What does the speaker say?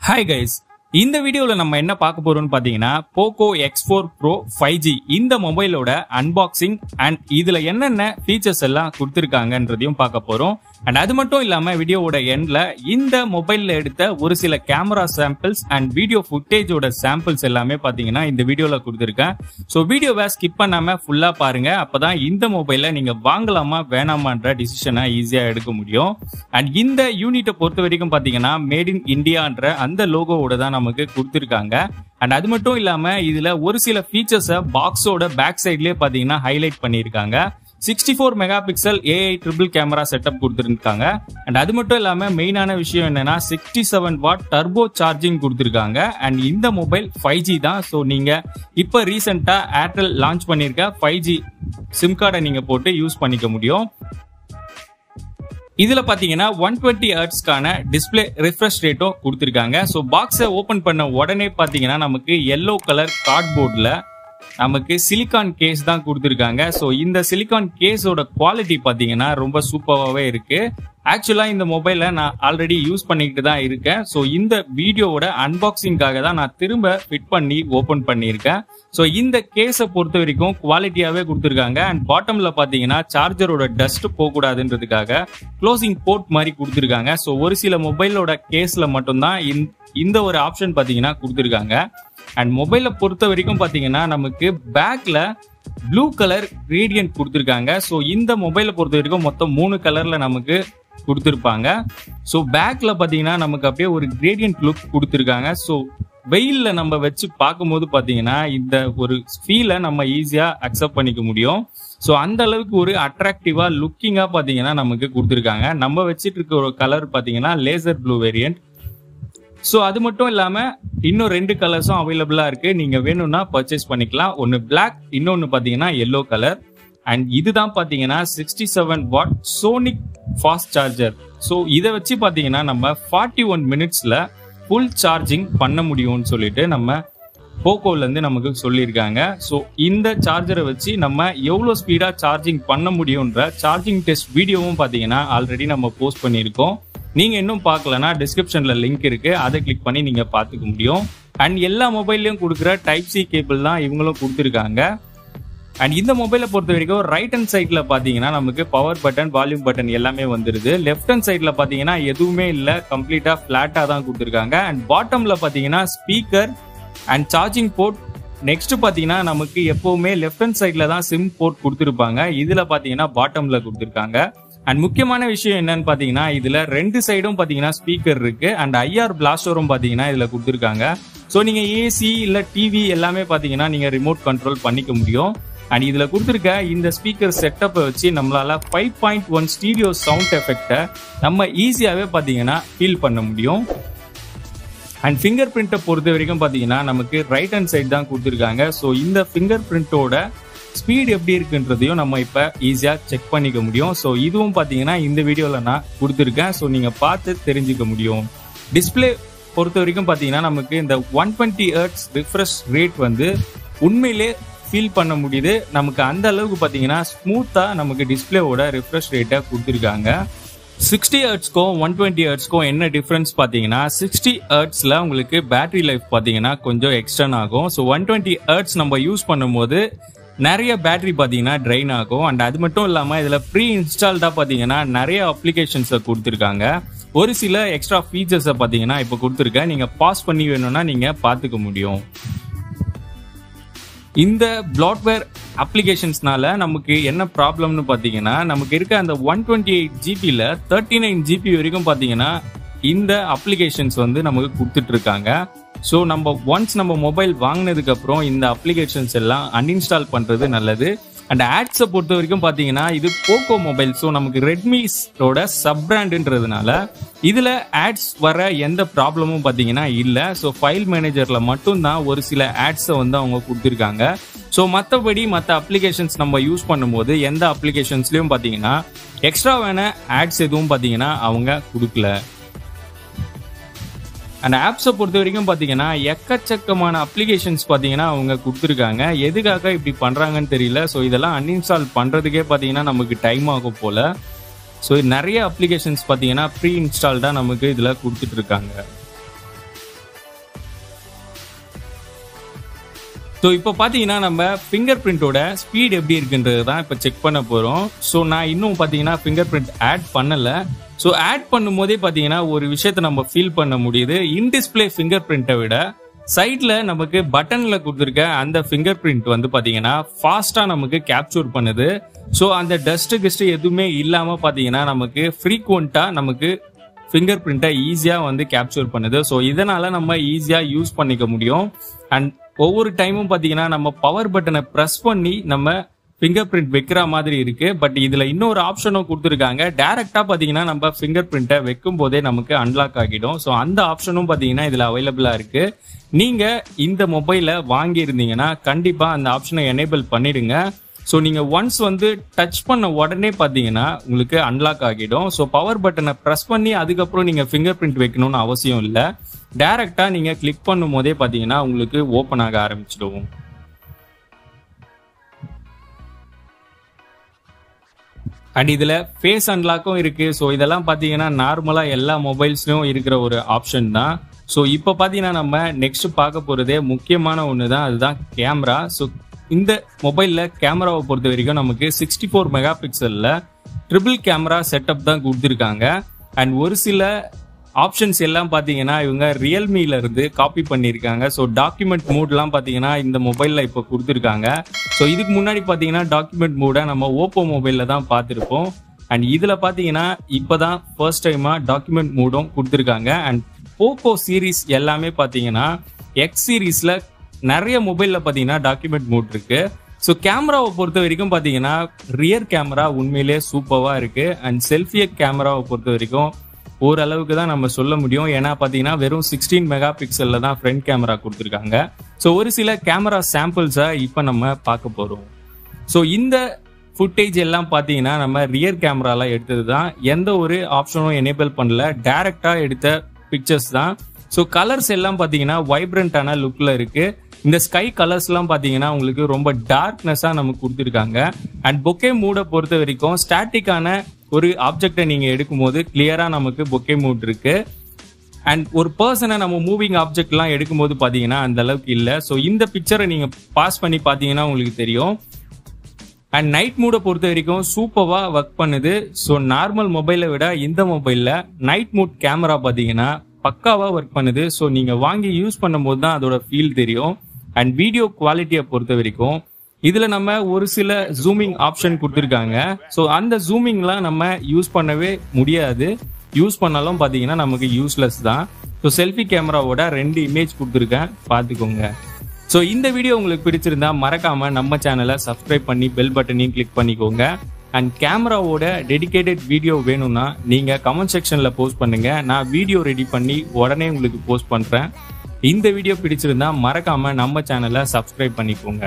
Hi guys, இந்த வீடியோல நம்ம என்ன பார்க்க போறோம்னு பாத்தீங்கன்னா POCO X4 Pro 5G இந்த மொபைலோட அன்பாக்சிங் அண்ட் இதுல என்னென்ன ஃபீச்சர்ஸ் எல்லாம் கொடுத்திருக்காங்கன்றதையும் பார்க்க போறோம். அண்ட் அது மட்டும் இல்லாம வீடியோவோட எண்ட்ல இந்த மொபைல்ல எடுத்த ஒரு சில கேமரா சாம்பிள்ஸ் அண்ட் வீடியோ ஃபுட்டேஜோட சாம்பிள்ஸ் எல்லாமே பாத்தீங்கன்னா இந்த வீடியோல கொடுத்திருக்கேன். ஸோ வீடியோவை ஸ்கிப் பண்ணாம ஃபுல்லா பாருங்க. அப்பதான் இந்த மொபைலை நீங்க வாங்கலாமா வேணாமான்ற டிசிஷனை ஈஸியா எடுக்க முடியும். அண்ட் இந்த யூனிட்டை பொறுத்த வரைக்கும் பாத்தீங்கன்னா மேட் இன் இந்தியான்ற அந்த லோகோவோட தான் நமக்கு கொடுத்திருக்காங்க. அண்ட் அது மட்டும் இல்லாம இதுல ஒரு சில ஃபீச்சர்ஸை பாக்ஸோட பேக் சைட்லயே பாத்தீங்கன்னா ஹைலைட் பண்ணியிருக்காங்க. 64 mega pixel AI triple camera setup கொடுத்துருக்காங்க. அண்ட் அது மட்டும் இல்லாம மெயினான விஷயம் என்னன்னா 67 வாட் டர்போ சார்ஜிங் கொடுத்துருக்காங்க. அண்ட் இந்த மொபைல் 5G தான். ஸோ நீங்க இப்ப ரீசெண்டா ஏர்டெல் லான்ச் பண்ணிருக்க 5G சிம் கார்டை நீங்க போட்டு யூஸ் பண்ணிக்க முடியும். இதுல பாத்தீங்கன்னா 120 ஹெர்ட்ஸ்க்கான டிஸ்பிளே ரிஃப்ரெஷ் ரேட்டும் கொடுத்திருக்காங்க. ஸோ பாக்ஸை ஓபன் பண்ண உடனே பாத்தீங்கன்னா நமக்கு yellow கலர் கார்ட்போர்ட்ல நமக்கு சிலிகான் கேஸ் தான் கொடுத்திருக்காங்க. ஸோ இந்த சிலிகான் கேஸோட குவாலிட்டி பாத்தீங்கன்னா ரொம்ப சூப்பராகவே இருக்கு. ஆக்சுவலா இந்த மொபைலை நான் ஆல்ரெடி யூஸ் பண்ணிக்கிட்டு தான் இருக்கேன். ஸோ இந்த வீடியோவோட அன்பாக்சிங்காக தான் நான் திரும்ப ஃபிட் பண்ணி ஓபன் பண்ணியிருக்கேன். ஸோ இந்த கேஸை பொறுத்த வரைக்கும் குவாலிட்டியாவே கொடுத்துருக்காங்க. அண்ட் பாட்டம்ல பாத்தீங்கன்னா சார்ஜரோட டஸ்ட் போகக்கூடாதுன்றதுக்காக க்ளோசிங் போர்ட் மாதிரி கொடுத்துருக்காங்க. ஸோ ஒரு சில மொபைலோட கேஸ்ல மட்டும்தான் இந்த ஒரு ஆப்ஷன் பாத்தீங்கன்னா கொடுத்துருக்காங்க. அண்ட் மொபைலை பொறுத்த வரைக்கும் பாத்தீங்கன்னா நமக்கு பேக்ல ப்ளூ கலர் கிரேடியன்ட் கொடுத்துருக்காங்க. ஸோ இந்த மொபைலை பொறுத்த வரைக்கும் மொத்தம் 3 கலர்ல நமக்கு கொடுத்துருப்பாங்க. ஸோ பேக்ல பாத்தீங்கன்னா நமக்கு அப்படியே ஒரு கிரேடியன்ட் லுக் கொடுத்துருக்காங்க. ஸோ வெயில்ல நம்ம வச்சு பார்க்கும்போது பாத்தீங்கன்னா இந்த ஒரு ஃபீலை நம்ம ஈஸியா அக்செப்ட் பண்ணிக்க முடியும். ஸோ அந்த அளவுக்கு ஒரு அட்ராக்டிவா லுக்கிங்கா பாத்தீங்கன்னா நமக்கு கொடுத்துருக்காங்க. நம்ம வச்சிட்டு இருக்க ஒரு கலர் பாத்தீங்கன்னா லேசர் ப்ளூ வேரியன்ட். ஸோ அது மட்டும் இல்லாம இன்னும் 2 கலர்ஸும் அவைலபிளா இருக்கு. நீங்க வேணும்னா பர்ச்சேஸ் பண்ணிக்கலாம். ஒன்னு பிளாக், இன்னொன்னு பாத்தீங்கன்னா yellow கலர். அண்ட் இதுதான் பாத்தீங்கன்னா 67 what sonic fast charger. So இதை வச்சு பாத்தீங்கன்னா நம்ம 41 மினிட்ஸ்ல ஃபுல் சார்ஜிங் பண்ண முடியும்னு சொல்லிட்டு நம்ம போக்கோல இருந்து நமக்கு சொல்லியிருக்காங்க. ஸோ இந்த சார்ஜரை வச்சு நம்ம எவ்வளோ ஸ்பீடா சார்ஜிங் பண்ண முடியும்ன்ற சார்ஜிங் டெஸ்ட் வீடியோவும் பாத்தீங்கன்னா ஆல்ரெடி நம்ம போஸ்ட் பண்ணியிருக்கோம். நீங்க இன்னும் பார்க்கலனா டிஸ்கிரிப்ஷன்ல லிங்க் இருக்கு, அதை கிளிக் பண்ணி நீங்க பாத்துக்க முடியும். அண்ட் எல்லா மொபைல்லையும் கொடுக்குற டைப் சி கேபிள் தான் இவங்களும் கொடுத்துருக்காங்க. அண்ட் இந்த மொபைலை பொறுத்த வரைக்கும் ரைட் ஹேண்ட் சைட்ல பாத்தீங்கன்னா நமக்கு பவர் பட்டன், வால்யூம் பட்டன் எல்லாமே வந்துருது. லெஃப்ட் ஹேண்ட் சைட்ல பாத்தீங்கன்னா எதுவுமே இல்ல, கம்ப்ளீட்டா பிளாட்டா தான் கொடுத்துருக்காங்க. அண்ட் பாட்டம்ல பாத்தீங்கன்னா speaker and charging port. Next பாத்தீங்கன்னா நமக்கு எப்பவுமே லெஃப்ட் ஹேண்ட் சைட்ல தான் சிம் போர்ட் கொடுத்துருப்பாங்க. இதுல பாத்தீங்கன்னா பாட்டம்ல கொடுத்துருக்காங்க. அண்ட் முக்கியமான விஷயம் என்னன்னு பாத்தீங்கன்னா இதுல 2 சைடும் பாத்தீங்கன்னா ஸ்பீக்கர் இருக்கு. அண்ட் IR பிளாஸ்டரும் பாத்தீங்கன்னா இதுல கொடுத்துருக்காங்க. ஸோ நீங்க ஏசி இல்ல டிவி எல்லாமே பாத்தீங்கன்னா நீங்க ரிமோட் கண்ட்ரோல் பண்ணிக்க முடியும். அண்ட் இதுல கொடுத்துருக்க இந்த ஸ்பீக்கர் செட்டப்பை வச்சு நம்மளால 5.1 ஸ்டீரியோ சவுண்ட் எஃபெக்டை நம்ம ஈஸியாவே பாத்தீங்கன்னா ஃபீல் பண்ண முடியும். அண்ட் ஃபிங்கர் பிரிண்ட்டை பொறுத்த வரைக்கும் பாத்தீங்கன்னா நமக்கு ரைட் ஹேண்ட் சைடு தான் கொடுத்துருக்காங்க. ஸோ இந்த ஃபிங்கர் பிரிண்டோட ஸ்பீட் எப்படி இருக்குன்றதையும் நம்ம இப்ப ஈஸியா செக் பண்ணிக்க முடியும். ஸோ இதுவும் பாத்தீங்கன்னா இந்த வீடியோல நான் கொடுத்துருக்கேன். ஸோ நீங்க பார்த்து தெரிஞ்சுக்க முடியும். டிஸ்பிளே பொறுத்த வரைக்கும் பாத்தீங்கன்னா நமக்கு இந்த 120 ஹெர்ட்ஸ் ரிஃப்ரெஷ் ரேட் வந்து உண்மையிலே ஃபீல் பண்ண முடியுது. நமக்கு அந்த அளவுக்கு பாத்தீங்கன்னா ஸ்மூத்தா நமக்கு டிஸ்பிளேவோட ரிஃப்ரெஷ் ரேட்டை கொடுத்துருக்காங்க. 60 ஹெர்ட்ஸ்க்கும் 120 ஹெர்ட்ஸ்க்கும் என்ன டிஃபரன்ஸ் பாத்தீங்கன்னா 60 ஹெர்ட்ஸ்ல உங்களுக்கு பேட்டரி லைஃப் பாத்தீங்கன்னா கொஞ்சம் எக்ஸ்டர்ன் ஆகும். ஸோ 120 ஹெர்ட்ஸ் நம்ம யூஸ் பண்ணும்போது நிறைய பேட்டரி பாத்தீங்கன்னா ட்ரைன் ஆகும். அண்ட் அது மட்டும் இல்லாம இதுல ப்ரீ இன்ஸ்டால்டா பாத்தீங்கன்னா நிறைய அப்ளிகேஷன்ஸை கொடுத்துருக்காங்க. ஒரு சில எக்ஸ்ட்ரா ஃபீச்சர்ஸை பாத்தீங்கன்னா இப்ப கொடுத்துருக்கேன். நீங்க பாஸ் பண்ணி வேணும்னா நீங்க பாத்துக்க முடியும். இந்த பிளாட்வேர் அப்ளிகேஷன்ஸ்னால நமக்கு என்ன ப்ராப்ளம்னு பாத்தீங்கன்னா நமக்கு இருக்க அந்த 128 ஜிபில 39 ஜிபி வரைக்கும் பாத்தீங்கன்னா இந்த அப்ளிகேஷன்ஸ் வந்து நமக்கு கொடுத்துட்டு இருக்காங்க. ஸோ நம்ம ஒன்ஸ் நம்ம மொபைல் வாங்கினதுக்கு அப்புறம் இந்த அப்ளிகேஷன்ஸ் எல்லாம் அன்இன்ஸ்டால் பண்றது நல்லது. அண்ட் ஆட்ஸை பொறுத்த வரைக்கும் பாத்தீங்கன்னா இது போக்கோ மொபைல். ஸோ நமக்கு ரெட்மிஸோட சப் பிராண்டுன்றதுனால இதுல ஆட்ஸ் வர எந்த ப்ராப்ளமும் பாத்தீங்கன்னா இல்ல. ஸோ ஃபைல் மேனேஜர்ல மட்டும்தான் ஒரு சில ஆட்ஸை வந்து அவங்க கொடுத்துருக்காங்க. ஸோ மற்றபடி மற்ற அப்ளிகேஷன்ஸ் நம்ம யூஸ் பண்ணும்போது எந்த அப்ளிகேஷன்ஸ்லயும் பாத்தீங்கன்னா எக்ஸ்ட்ராவான ஆட்ஸ் எதுவும் பாத்தீங்கன்னா அவங்க கொடுக்கல. அந்த ஆப்ஸை பொறுத்த வரைக்கும் பாத்தீங்கன்னா எக்கச்சக்கமான அப்ளிகேஷன்ஸ் பாத்தீங்கன்னா அவங்க கொடுத்துருக்காங்க. எதுக்காக இப்படி பண்றாங்கன்னு தெரியல. ஸோ இதெல்லாம் அன்இன்ஸ்டால் பண்றதுக்கே பாத்தீங்கன்னா நமக்கு டைம் ஆகும் போல. ஸோ நிறைய அப்ளிகேஷன்ஸ் பாத்தீங்கன்னா ப்ரீ இன்ஸ்டால்டா நமக்கு இதுல கொடுத்துட்டு இருக்காங்க. ஸோ இப்போ பார்த்தீங்கன்னா நம்ம ஃபிங்கர் பிரிண்டோட ஸ்பீட் எப்படி இருக்குன்றது தான் இப்போ செக் பண்ண போகிறோம். ஸோ நான் இன்னும் பார்த்தீங்கன்னா ஃபிங்கர் பிரிண்ட் ஆட் பண்ணலை. ஸோ ஆட் பண்ணும்போதே பார்த்தீங்கன்னா ஒரு விஷயத்தை நம்ம ஃபீல் பண்ண முடியுது. இன் டிஸ்பிளே ஃபிங்கர் பிரிண்ட்டை விட சைடில் நமக்கு பட்டனில் கொடுத்துருக்க அந்த ஃபிங்கர் பிரிண்ட் வந்து பார்த்தீங்கன்னா ஃபாஸ்ட்டாக நமக்கு கேப்சர் பண்ணுது. ஸோ அந்த டஸ்ட்டு எதுவுமே இல்லாமல் பார்த்தீங்கன்னா நமக்கு ஃப்ரீக்வெண்ட்டாக நமக்கு ஃபிங்கர் பிரிண்ட்டை ஈஸியாக வந்து கேப்சர் பண்ணுது. ஸோ இதனால் நம்ம ஈஸியாக யூஸ் பண்ணிக்க முடியும். அண்ட் ஒவ்வொரு டைமும் பார்த்தீங்கன்னா நம்ம பவர் பட்டனை ப்ரெஸ் பண்ணி நம்ம ஃபிங்கர் பிரிண்ட் வைக்கிற மாதிரி இருக்கு. பட் இதில் இன்னொரு ஆப்ஷனும் கொடுத்துருக்காங்க. டைரெக்டாக பார்த்தீங்கன்னா நம்ம ஃபிங்கர் பிரிண்ட்டை வைக்கும் போதே நமக்கு அன்லாக் ஆகிடும். ஸோ அந்த ஆப்ஷனும் பார்த்தீங்கன்னா இதில் அவைலபிளாக இருக்கு. நீங்கள் இந்த மொபைலை வாங்கியிருந்தீங்கன்னா கண்டிப்பாக அந்த ஆப்ஷனை எனேபிள் பண்ணிடுங்க. ஸோ நீங்கள் ஒன்ஸ் வந்து டச் பண்ண உடனே பார்த்தீங்கன்னா உங்களுக்கு அன்லாக் ஆகிடும். ஸோ பவர் பட்டனை ப்ரெஸ் பண்ணி அதுக்கப்புறம் நீங்கள் ஃபிங்கர் பிரிண்ட் வைக்கணும்னு அவசியம் இல்லை. டைரெக்டாக நீங்கள் கிளிக் பண்ணும் போதே பார்த்தீங்கன்னா உங்களுக்கு ஓப்பன் ஆக ஆரம்பிச்சிடுவோம். அண்ட் இதில் ஃபேஸ் அன்லாக்கும் இருக்குது. ஸோ இதெல்லாம் பார்த்தீங்கன்னா நார்மலாக எல்லா மொபைல்ஸ்லையும் இருக்கிற ஒரு ஆப்ஷன் தான். ஸோ இப்போ பார்த்தீங்கன்னா நம்ம நெக்ஸ்ட் பார்க்க போகிறதே முக்கியமான ஒன்று தான், அதுதான் கேமரா. ஸோ இந்த மொபைலில் கேமராவை பொறுத்த வரைக்கும் நமக்கு 64 மெகா பிக்சலில் ட்ரிபிள் கேமரா செட்டப் தான் கொடுத்துருக்காங்க. அண்ட் ஒரு சில ஆப்ஷன்ஸ் எல்லாம் பார்த்தீங்கன்னா இவங்க ரியல்மில இருந்து காப்பி பண்ணியிருக்காங்க. ஸோ டாக்குமெண்ட் மூட்லாம் பார்த்தீங்கன்னா இந்த மொபைலில் இப்போ கொடுத்துருக்காங்க. ஸோ இதுக்கு முன்னாடி பார்த்தீங்கன்னா டாக்குமெண்ட் மூடை நம்ம ஓப்போ மொபைலில் தான் பார்த்துருப்போம். அண்ட் இதில் பார்த்தீங்கன்னா இப்போ தான் ஃபர்ஸ்ட் டைமாக டாக்குமெண்ட் மூடும் கொடுத்துருக்காங்க. அண்ட் போக்கோ சீரீஸ் எல்லாமே பார்த்தீங்கன்னா எக்ஸ் சீரீஸில் நிறைய மொபைலில் பார்த்தீங்கன்னா டாக்குமெண்ட் மூட் இருக்கு. ஸோ கேமராவை பொறுத்த வரைக்கும் பார்த்தீங்கன்னா ரியர் கேமரா உண்மையிலே சூப்பராக இருக்கு. அண்ட் செல்ஃபி கேமராவை பொறுத்த வரைக்கும் ஓரளவுக்கு தான் நம்ம சொல்ல முடியும். ஏன்னா பார்த்தீங்கன்னா வெறும் 16 மெகா பிக்சலில் தான் ஃப்ரண்ட் கேமரா கொடுத்துருக்காங்க. ஸோ ஒரு சில கேமரா சாம்பிள்ஸை இப்போ நம்ம பார்க்க போகிறோம். ஸோ இந்த ஃபுட்டேஜ் எல்லாம் பார்த்தீங்கன்னா நம்ம ரியர் கேமரால எடுத்தது தான். எந்த ஒரு ஆப்ஷனும் எனேபிள் பண்ணல, டைரக்டாக எடுத்த பிக்சர்ஸ் தான். ஸோ கலர்ஸ் எல்லாம் பார்த்தீங்கன்னா வைப்ரண்டான லுக்கில் இருக்கு. இந்த ஸ்கை கலர்ஸ்லாம் பார்த்தீங்கன்னா உங்களுக்கு ரொம்ப டார்க்னஸாக நமக்கு கொடுத்துருக்காங்க. அண்ட் பொக்கே மூடை பொறுத்த வரைக்கும் ஸ்டாட்டிக்கான ஒரு ஆப்ஜெக்டை நீங்கள் எடுக்கும்போது கிளியராக நமக்கு பொக்கே மூட் இருக்கு. அண்ட் ஒரு பர்சனை நம்ம மூவிங் ஆப்ஜெக்ட்லாம் எடுக்கும்போது பார்த்தீங்கன்னா அந்த அளவுக்கு இல்லை. ஸோ இந்த பிக்சரை நீங்கள் பாஸ் பண்ணி பார்த்தீங்கன்னா உங்களுக்கு தெரியும். அண்ட் நைட் மூடை பொறுத்த வரைக்கும் சூப்பராக ஒர்க் பண்ணுது. ஸோ நார்மல் மொபைலை விட இந்த மொபைலில் நைட் மூட் கேமரா பார்த்தீங்கன்னா பக்காவாக ஒர்க் பண்ணுது. ஸோ நீங்கள் வாங்கி யூஸ் பண்ணும்போது தான் அதோட ஃபீல் தெரியும். அண்ட் வீடியோ குவாலிட்டியை பொறுத்த வரைக்கும் இதில் நம்ம ஒரு சில ஜூமிங் ஆப்ஷன் கொடுத்துருக்காங்க. ஸோ அந்த ஜூமிங்லாம் நம்ம யூஸ் பண்ணவே முடியாது. யூஸ் பண்ணாலும் பார்த்தீங்கன்னா நமக்கு யூஸ்லெஸ் தான். ஸோ செல்ஃபி கேமராவோட 2 இமேஜ் கொடுத்துருக்கேன், பார்த்துக்கோங்க. ஸோ இந்த வீடியோ உங்களுக்கு பிடிச்சிருந்தா மறக்காமல் நம்ம சேனலை சப்ஸ்கிரைப் பண்ணி பெல் பட்டனையும் கிளிக் பண்ணிக்கோங்க. அண்ட் கேமராவோட டெடிகேட்டட் வீடியோ வேணும்னா நீங்கள் கமெண்ட் செக்ஷனில் போஸ்ட் பண்ணுங்கள். நான் வீடியோ ரெடி பண்ணி உடனே உங்களுக்கு போஸ்ட் பண்ணுறேன். இந்த வீடியோ பிடிச்சிருந்தா மறக்காமல் நம்ம சேனலை சப்ஸ்கிரைப் பண்ணிக்கோங்க.